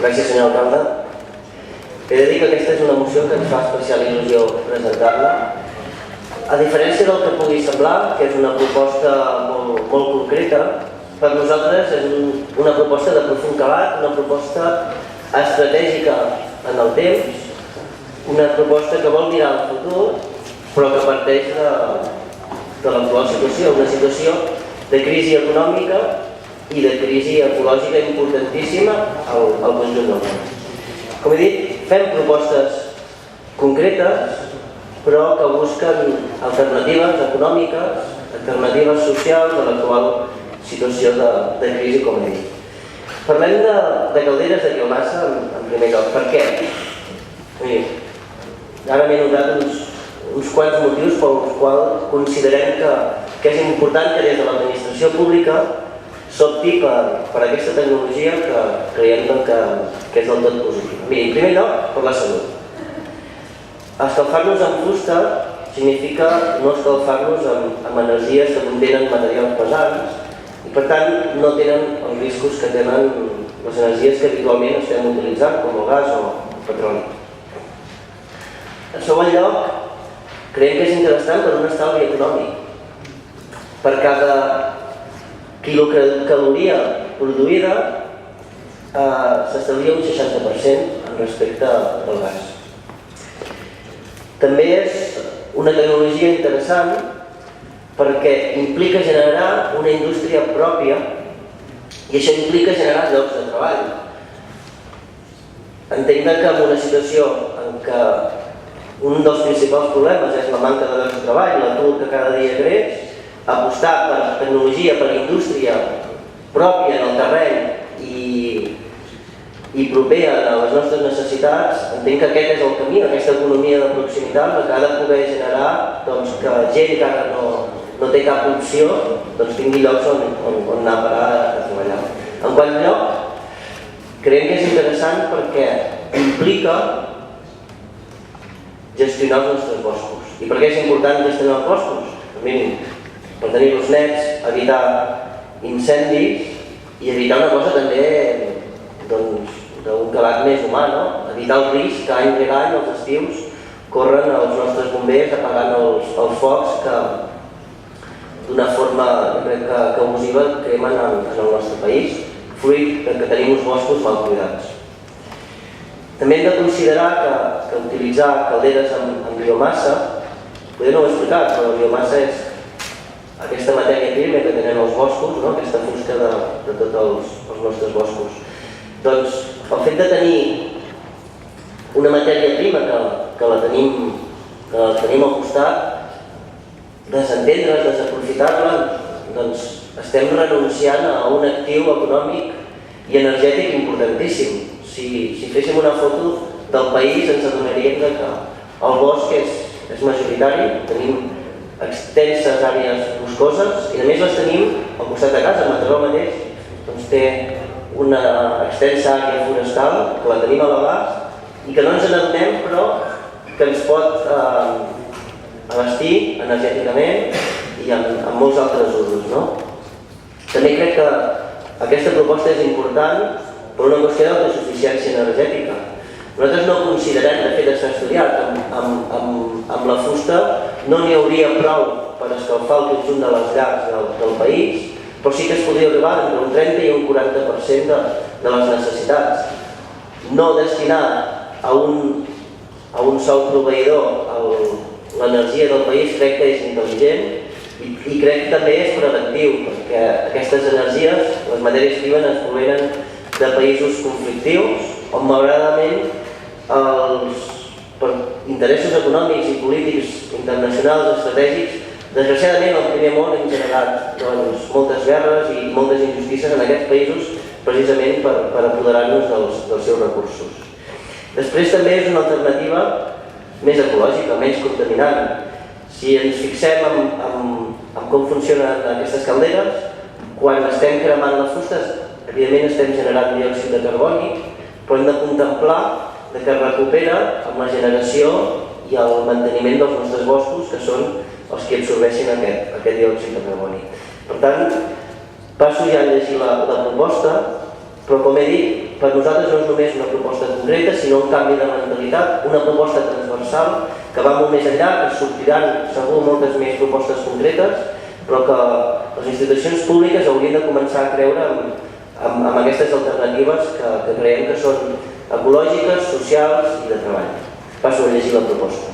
Gràcies, senyor alcalde. He de dir que aquesta és una moció que ens fa especial il·lusió presentar-la. A diferència del que pugui semblar, que és una proposta molt concreta, per nosaltres és una proposta de profund calat, una proposta estratègica en el temps, una proposta que vol mirar al futur, però que parteix de l'actual situació, una situació de crisi econòmica i de crisi ecològica importantíssima al conjunt del món. Com he dit, fem propostes concretes, però que busquen alternatives econòmiques, alternatives socials a l'actual situació de crisi, com he dit. Parlem de calderes de biomassa en primer lloc. Per què? Ara m'he notat uns quants motius pels quals considerem que és important que des de l'administració pública s'opti per aquesta tecnologia que creiem que és del tot positiva. Miri, en primer lloc, per la salut. Escalfar-nos amb fusta significa no escalfar-nos amb energies que contenen materials pesants i, per tant, no tenen els riscos que tenen les energies que habitualment estem utilitzant, com el gas o el petroli. En segon lloc, creiem que és interessant per un estalvi econòmic. Per cada quilocaloria produïda s'estalvia un 60% en respecte del gas. També és una tecnologia interessant perquè implica generar una indústria pròpia i això implica generar llocs de treball. Entenc que en una situació en què un dels principals problemes és la manca de llocs de treball, l'atur que cada dia creix, apostar per tecnologia, per indústria pròpia en el terreny i propera a les nostres necessitats, entenc que aquest és el camí, aquesta economia de proximitat, que ha de poder generar que gent que ara no té cap opció tingui llocs on anar a parar a treballar. En quart lloc, creiem que és interessant perquè implica gestionar els nostres boscos. I per què és important gestionar els boscos? Per tenir-los nets, evitar incendis i evitar una cosa també d'un calat més humà, evitar el risc que any rere any els estius corren els nostres bombers apagant els focs que d'una forma, jo crec que abusiva, cremen en el nostre país, fruit que tenim uns boscos mal cuidats. També hem de considerar que utilitzar calderes amb biomassa, potser no ho he explicat, però la biomassa és aquesta matèria prima que tenen els boscos, aquesta fusta de tots els nostres boscos. Doncs el fet de tenir una matèria prima que la tenim al costat, desentendre's, desaprofitar-la, doncs estem renunciant a un actiu econòmic i energètic importantíssim. Si féssim una foto del país ens adonaríem que el bosc és majoritari, tenim extenses àrees boscoses i a més les tenim al costat de casa. Mataró mateix té una extensa àrea forestal que la tenim a l'abast i que no ens n'adonem, però que ens pot abastir energèticament i amb molts altres usos. També crec que aquesta proposta és important per una qüestió d'autosuficiència energètica. Nosaltres no considerem, de fet està estudiat, amb la fusta no n'hi hauria prou per escalfar el conjunt de les llars del país, però sí que es podria arribar entre un 30 i un 40% de les necessitats. No destinar a un sol proveïdor l'energia del país crec que és intel·ligent i crec que també és preventiu, perquè aquestes energies, les matèries primeres, ens provenen de països conflictius on malauradament per interessos econòmics i polítics internacionals estratègics, desgraciadament al primer món hem generat moltes guerres i moltes injustícies en aquests països precisament per apoderar-nos dels seus recursos. Després també és una alternativa més ecològica, menys contaminant. Si ens fixem en com funcionen aquestes calderes, quan estem cremant la fusta, evidentment estem generant diòxid de carboni, però hem de contemplar que es recupera amb la generació i el manteniment dels nostres boscos, que són els que absorbeixen aquest diòxid de carboni. Per tant, passo ja a llegir la proposta, Però, com he dit, per nosaltres no és només una proposta concreta, sinó un canvi de mentalitat, una proposta transversal que va molt més enllà, que sortiran segur moltes més propostes concretes, però que les institucions públiques haurien de començar a creure en aquestes alternatives que creiem que són ecològiques, socials i de treball. Passo a llegir la proposta.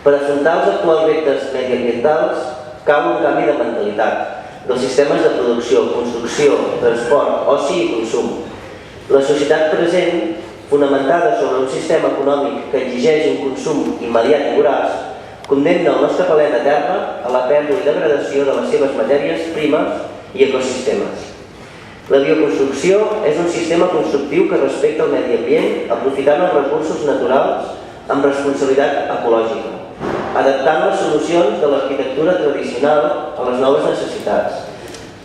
Per afrontar els actuals reptes mediambientals cal un canvi de mentalitat dels sistemes de producció, construcció, transport, oci i consum. La societat present, fonamentada sobre un sistema econòmic que exigeix un consum immediat i voraç, condemna el nostre planeta Terra a la pèrdua i degradació de les seves matèries primes i ecosistemes. La bioconstrucció és un sistema constructiu que respecta el medi ambient aprofitant els recursos naturals amb responsabilitat ecològica, adaptant les solucions de l'arquitectura tradicional a les noves necessitats.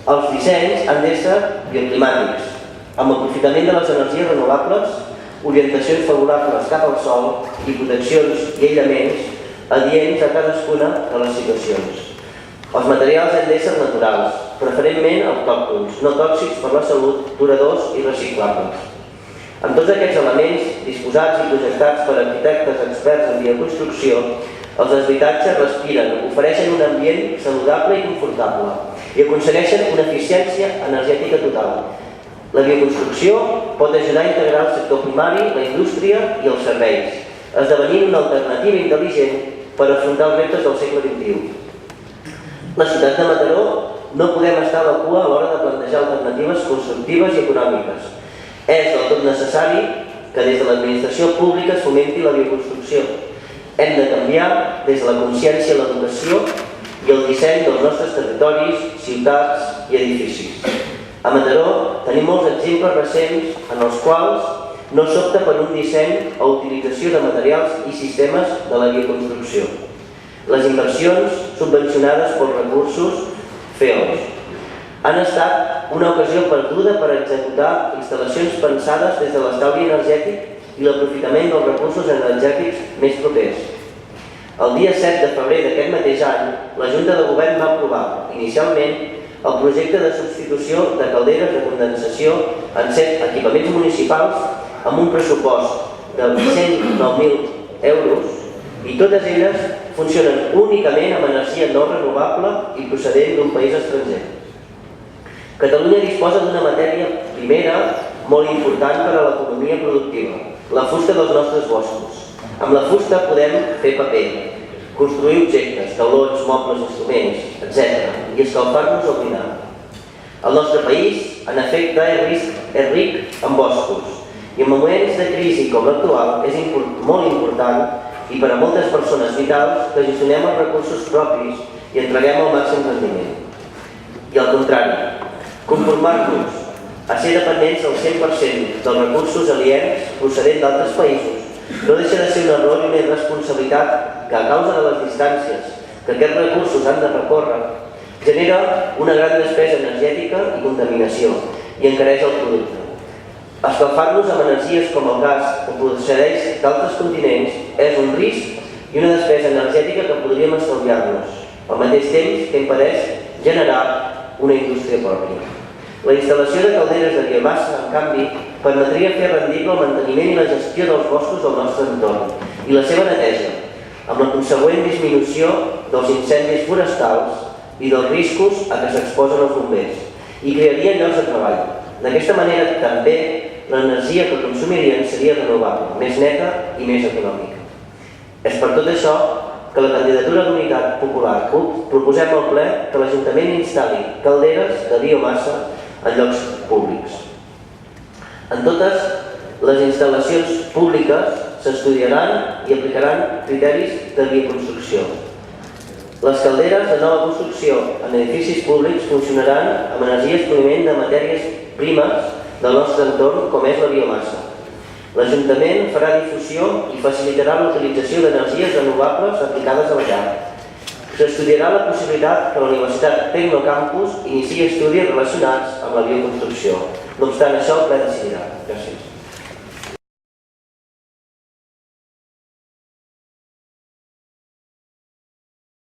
Els dissenys han d'ésser bioclimàtics, amb aprofitament de les energies renovables, orientacions favorables cap al sol i proteccions i aïllaments adients a cadascuna de les situacions. Els materials han d'ésser naturals, preferentment autòctons, no tòxics per la salut, duradors i reciclables. Amb tots aquests elements disposats i projectats per arquitectes experts en bioconstrucció, els habitatges respiren, ofereixen un ambient saludable i confortable i aconsegueixen una eficiència energètica total. La bioconstrucció pot ajudar a integrar el sector primari, la indústria i els serveis, esdevenint una alternativa intel·ligent per afrontar els reptes del segle XXI. La ciutat de Mataró no podem estar a la cua a l'hora de plantejar alternatives constructives i econòmiques. És del tot necessari que des de l'administració pública es fomenti la bioconstrucció. Hem de canviar des de la consciència, l'educació i el disseny dels nostres territoris, ciutats i edificis. A Mataró tenim molts exemples recents en els quals no s'opta per un disseny o utilització de materials i sistemes de la bioconstrucció. Les inversions subvencionades pels recursos FEOs han estat una ocasió perduda per executar instal·lacions pensades des de l'estalvi energètic i l'aprofitament dels recursos energètics més propers. El dia 7 de febrer d'aquest mateix any, la Junta de Govern va aprovar, inicialment, el projecte de substitució de calderes de condensació en 7 equipaments municipals amb un pressupost de 109.000 euros i totes elles funcionen únicament amb energia no renovable i procedent d'un país estranger. Catalunya disposa d'una matèria primera molt important per a l'economia productiva, la fusta dels nostres boscos. Amb la fusta podem fer paper, construir objectes, taulons, mobles, instruments, etc. i escalfar-nos o cuinar. El nostre país, en efecte, és ric en boscos i en moments de crisi com l'actual és molt important i per a moltes persones vitals que gestionem els recursos propis i entreguem el màxim rendiment. I al contrari, conformar-nos a ser dependents al 100% dels recursos aliens procedents d'altres països no deixa de ser un error i una irresponsabilitat que, a causa de les distàncies que aquests recursos han de recórrer, genera una gran despesa energètica i contaminació i encareix el producte. Escalfar-nos amb energies com el gas que procedeix d'altres continents és un risc i una despesa energètica que podríem estalviar-nos, al mateix temps que impedeix generar una indústria pròpia. La instal·lació de calderes de biomassa, en canvi, permetria fer rendible el manteniment i la gestió dels boscos del nostre entorn i la seva neteja, amb la consegüent disminució dels incendis forestals i dels riscos a què s'exposen els bombers, i crearien llocs de treball. D'aquesta manera, també, l'energia que consumirien seria renovable, més neta i més econòmica. És per tot això que la candidatura d'Unitat Popular CUP proposem al ple que l'Ajuntament instal·li calderes de biomassa en llocs públics. En totes les instal·lacions públiques s'estudiaran i aplicaran criteris de bioconstrucció. Les calderes de nova construcció en edificis públics funcionaran amb energies provinents de matèries primes del nostre entorn, com és la biomassa. L'Ajuntament farà difusió i facilitarà l'utilització d'energies renovables aplicades a la llar. S'estudiarà la possibilitat que la Universitat Tecnocampus iniciï estudis relacionats amb la bioconstrucció. No obstant això, el ple decidirà.